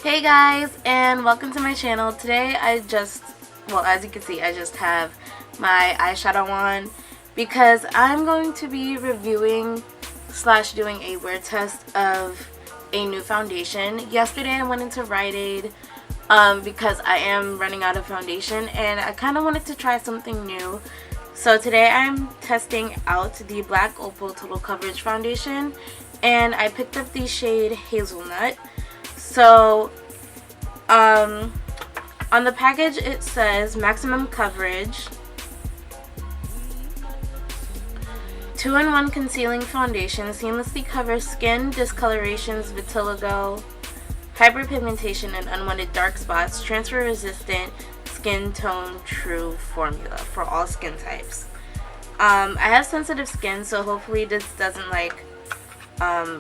Hey guys, and welcome to my channel. Today as you can see, I just have my eyeshadow on because I'm going to be reviewing / doing a wear test of a new foundation. Yesterday I went into Rite Aid because I am running out of foundation and I kind of wanted to try something new. So today I'm testing out the Black Opal Total Coverage Foundation, and I picked up the shade Hazelnut. So, on the package it says maximum coverage, 2-in-1 concealing foundation, seamlessly covers skin discolorations, vitiligo, hyperpigmentation, and unwanted dark spots, transfer resistant, skin tone true formula for all skin types. I have sensitive skin, so hopefully this doesn't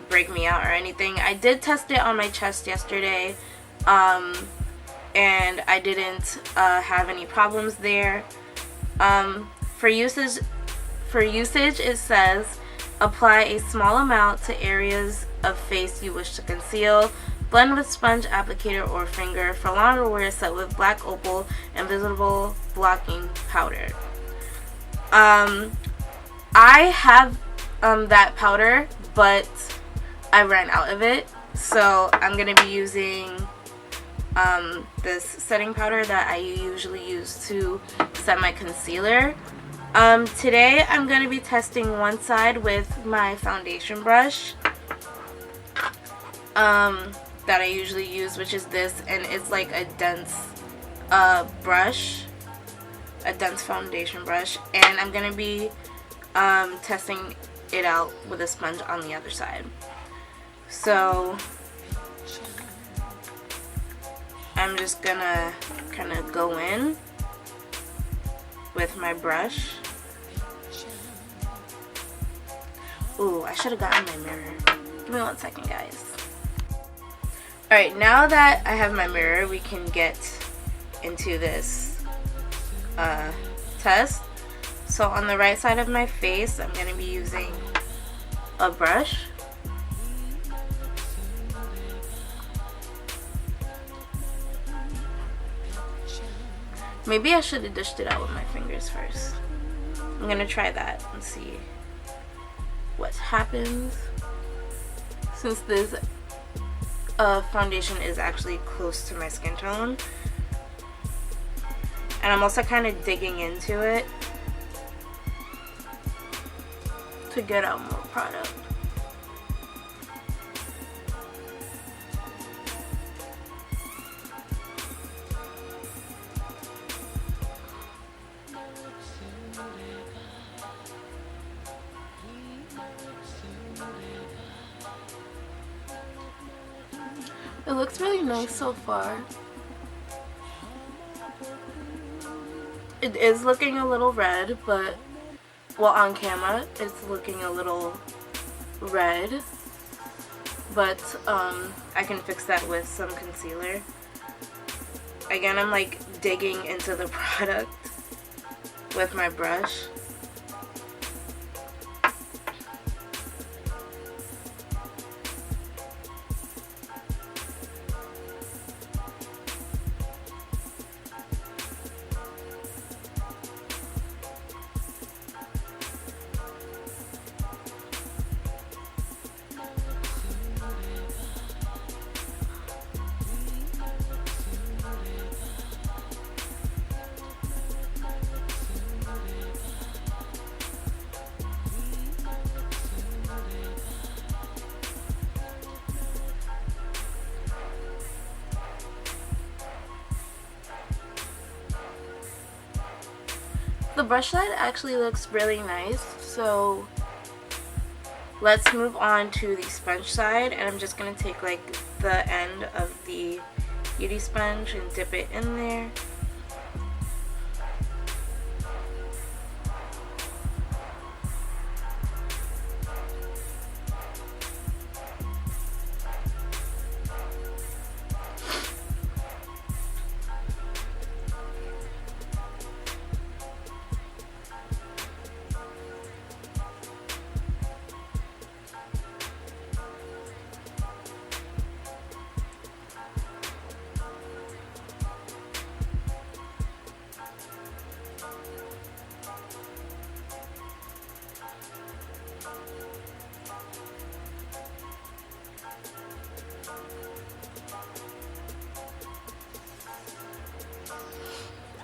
break me out or anything. I did test it on my chest yesterday, and I didn't have any problems there. For usage it says apply a small amount to areas of face you wish to conceal. Blend with sponge, applicator, or finger. For longer wear, set with Black Opal Invisible Blocking Powder. I have that powder, but I ran out of it, so I'm going to be using this setting powder that I usually use to set my concealer. Today I'm going to be testing one side with my foundation brush that I usually use, which is this, and it's like a dense brush, a dense foundation brush, and I'm going to be testing it out with a sponge on the other side. So I'm just gonna kind of go in with my brush. Ooh, I should have gotten my mirror. Give me 1 second, guys. Alright, now that I have my mirror, we can get into this test. So on the right side of my face, I'm going to be using a brush. Maybe I should have dished it out with my fingers first. I'm going to try that and see what happens, since this foundation is actually close to my skin tone. And I'm also kind of digging into it to get out more product. It looks really nice so far. It is looking a little red, but well, on camera it's looking a little red, but I can fix that with some concealer. Again, I'm like digging into the product with my brush. The brush side actually looks really nice, so let's move on to the sponge side, and I'm just going to take like the end of the beauty sponge and dip it in there.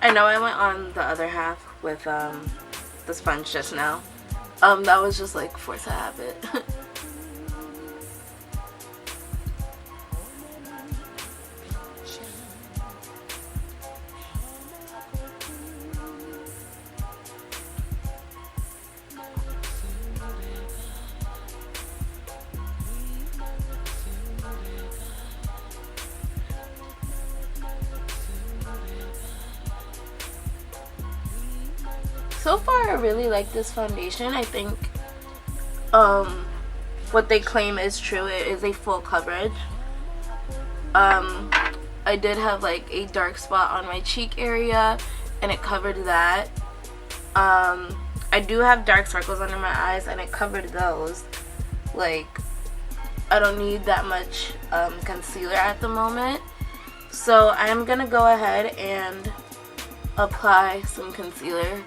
I know I went on the other half with the sponge just now. That was just like force of habit. So far, I really like this foundation. I think what they claim is true. It is a full coverage. I did have like a dark spot on my cheek area, and it covered that. I do have dark circles under my eyes, and it covered those. Like, I don't need that much concealer at the moment, so I'm gonna go ahead and apply some concealer.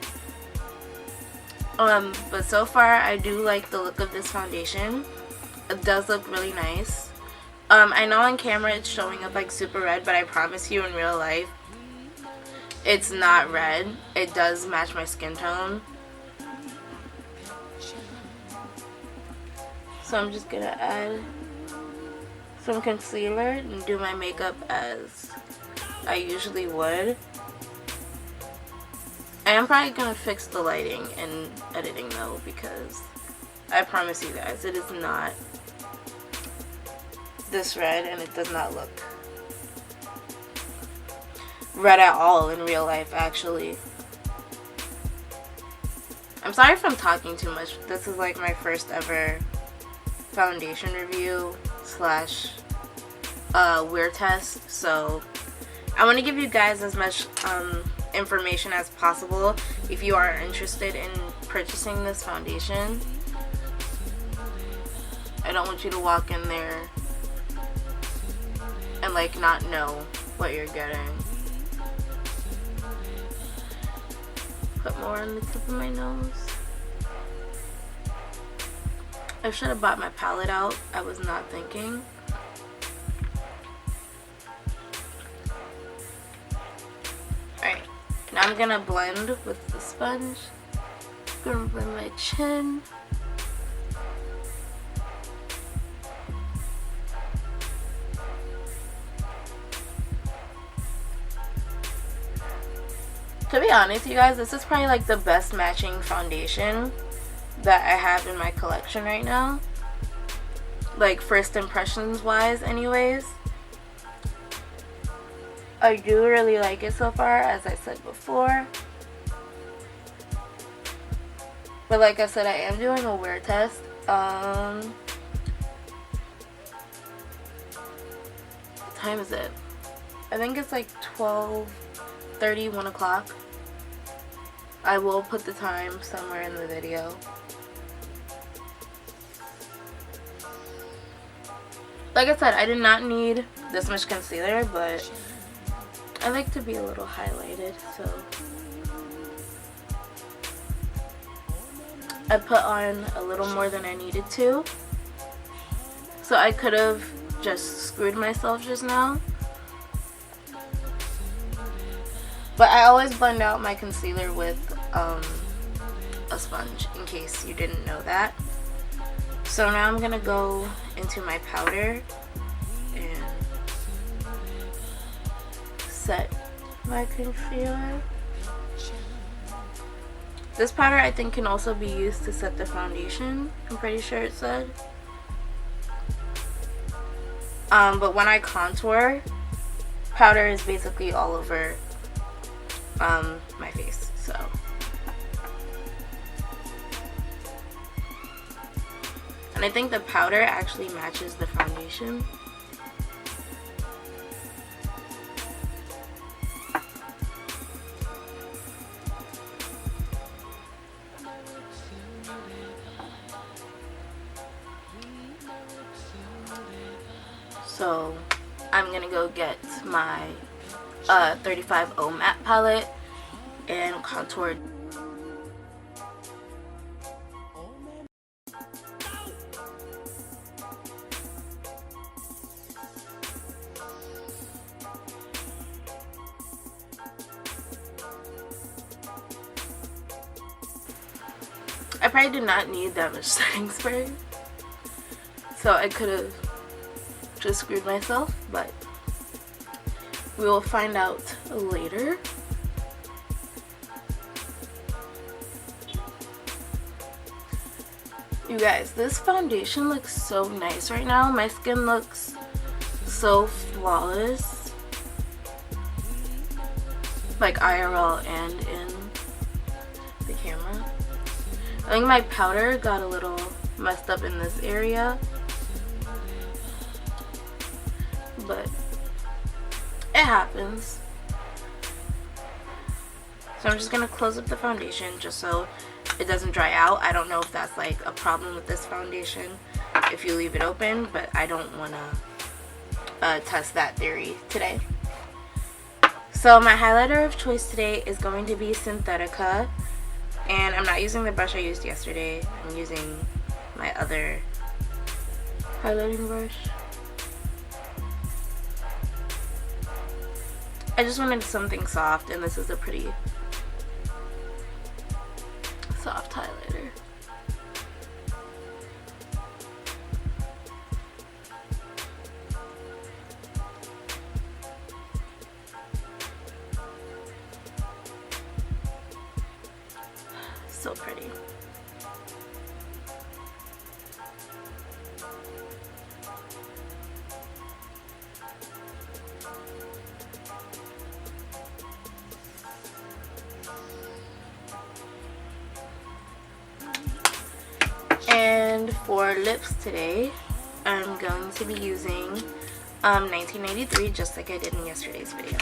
But so far I do like the look of this foundation. It does look really nice. I know on camera it's showing up like super red, but I promise you in real life it's not red. It does match my skin tone. So I'm just gonna add some concealer and do my makeup as I usually would. I am probably gonna fix the lighting and editing though, because I promise you guys it is not this red, and it does not look red at all in real life actually. I'm sorry if I'm talking too much. This is like my first ever foundation review slash wear test, so I want to give you guys as much information as possible if you are interested in purchasing this foundation. I don't want you to walk in there and like not know what you're getting. Put more on the tip of my nose. I should have bought my palette out. I was not thinking. Alright. Now I'm gonna blend with the sponge. I'm gonna blend my chin. To be honest, you guys, this is probably like the best matching foundation that I have in my collection right now. Like first impressions wise anyways. I do really like it so far, as I said before. But like I said, I am doing a wear test. What time is it? I think it's like 12:30, 1 o'clock. I will put the time somewhere in the video. Like I said, I did not need this much concealer, but I like to be a little highlighted, so I put on a little more than I needed to. So I could have just screwed myself just now. But I always blend out my concealer with a sponge, in case you didn't know that. So now I'm gonna go into my powder and set my concealer. This powder I think can also be used to set the foundation. I'm pretty sure it said. But when I contour, powder is basically all over my face, so. And I think the powder actually matches the foundation. So I'm gonna go get my 35O matte palette and contour. probably did not need that much setting spray. So I could have just screwed myself, but we will find out later. You guys, this foundation looks so nice right now. My skin looks so flawless, like IRL and in the camera. I think my powder got a little messed up in this area, but it happens. So I'm just gonna close up the foundation just so it doesn't dry out. I don't know if that's like a problem with this foundation if you leave it open, but I don't want to test that theory today. So my highlighter of choice today is going to be Synthetica, and I'm not using the brush I used yesterday. I'm using my other highlighting brush. I just wanted something soft, and this is a pretty soft highlighter. So pretty. And for lips today, I'm going to be using 1993, just like I did in yesterday's video.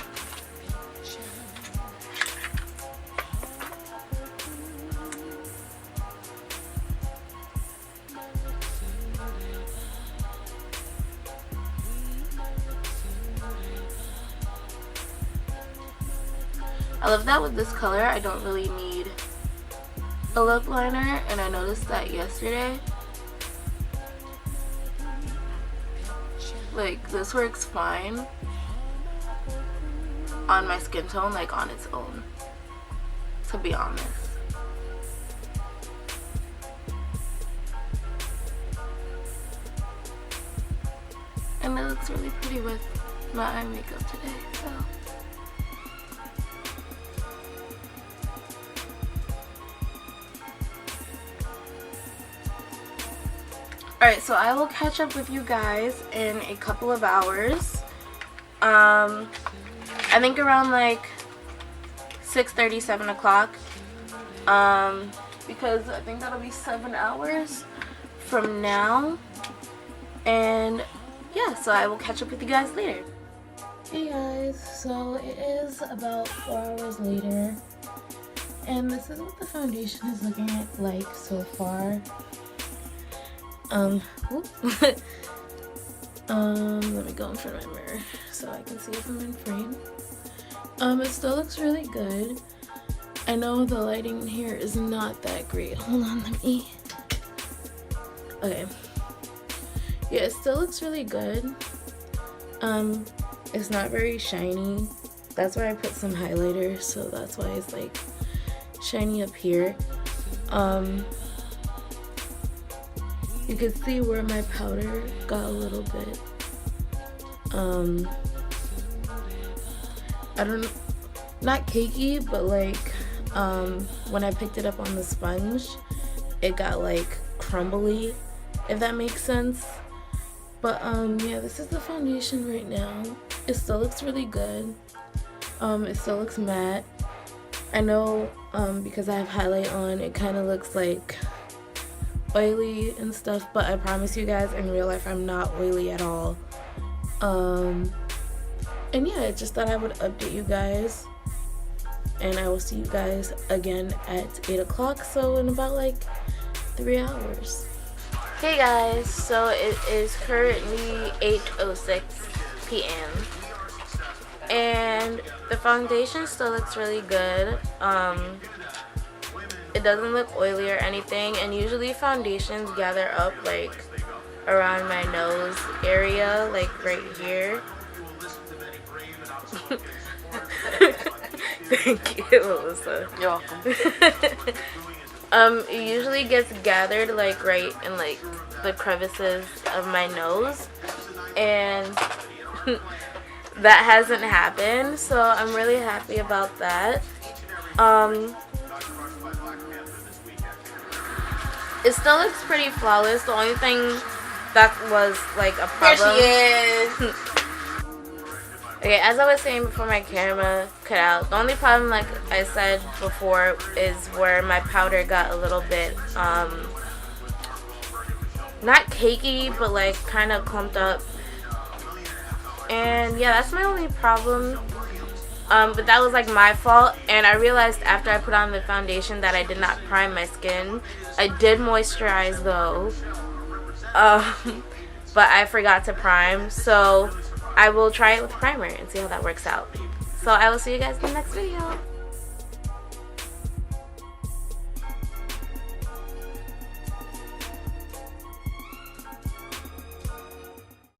I love that with this color, I don't really need a lip liner, and I noticed that yesterday. Like, this works fine on my skin tone, like on its own, to be honest. And it looks really pretty with my eye makeup today, so. Alright, so I will catch up with you guys in a couple of hours. I think around like 6:30, 7 o'clock. Because I think that'll be 7 hours from now. And yeah, so I will catch up with you guys later. Hey guys, so it is about 4 hours later. And this is what the foundation is looking like so far. Let me go in front of my mirror so I can see if I'm in frame. It still looks really good. I know the lighting here is not that great. Hold on, let me. Okay. Yeah, it still looks really good. It's not very shiny. That's why I put some highlighter, so that's why it's like shiny up here. You can see where my powder got a little bit, I don't know, not cakey, but like, when I picked it up on the sponge, it got like crumbly, if that makes sense. But yeah, this is the foundation right now. It still looks really good. It still looks matte. I know, because I have highlight on, it kind of looks like oily and stuff, but I promise you guys, in real life I'm not oily at all. And yeah, I just thought I would update you guys, and I will see you guys again at 8 o'clock, so in about like 3 hours. Hey guys, so it is currently 8:06 p.m. and the foundation still looks really good. It doesn't look oily or anything, and usually foundations gather up like around my nose area, like right here. Thank you, Melissa. You're welcome. It usually gets gathered like right in like the crevices of my nose, and that hasn't happened, so I'm really happy about that. It still looks pretty flawless. The only thing that was like a problem. There she is. Okay, as I was saying before my camera cut out, the only problem, like I said before, is where my powder got a little bit, not cakey, but like kind of clumped up. And yeah, that's my only problem. But that was like my fault, and I realized after I put on the foundation that I did not prime my skin. I did moisturize though, but I forgot to prime, so I will try it with primer and see how that works out. So I will see you guys in the next video.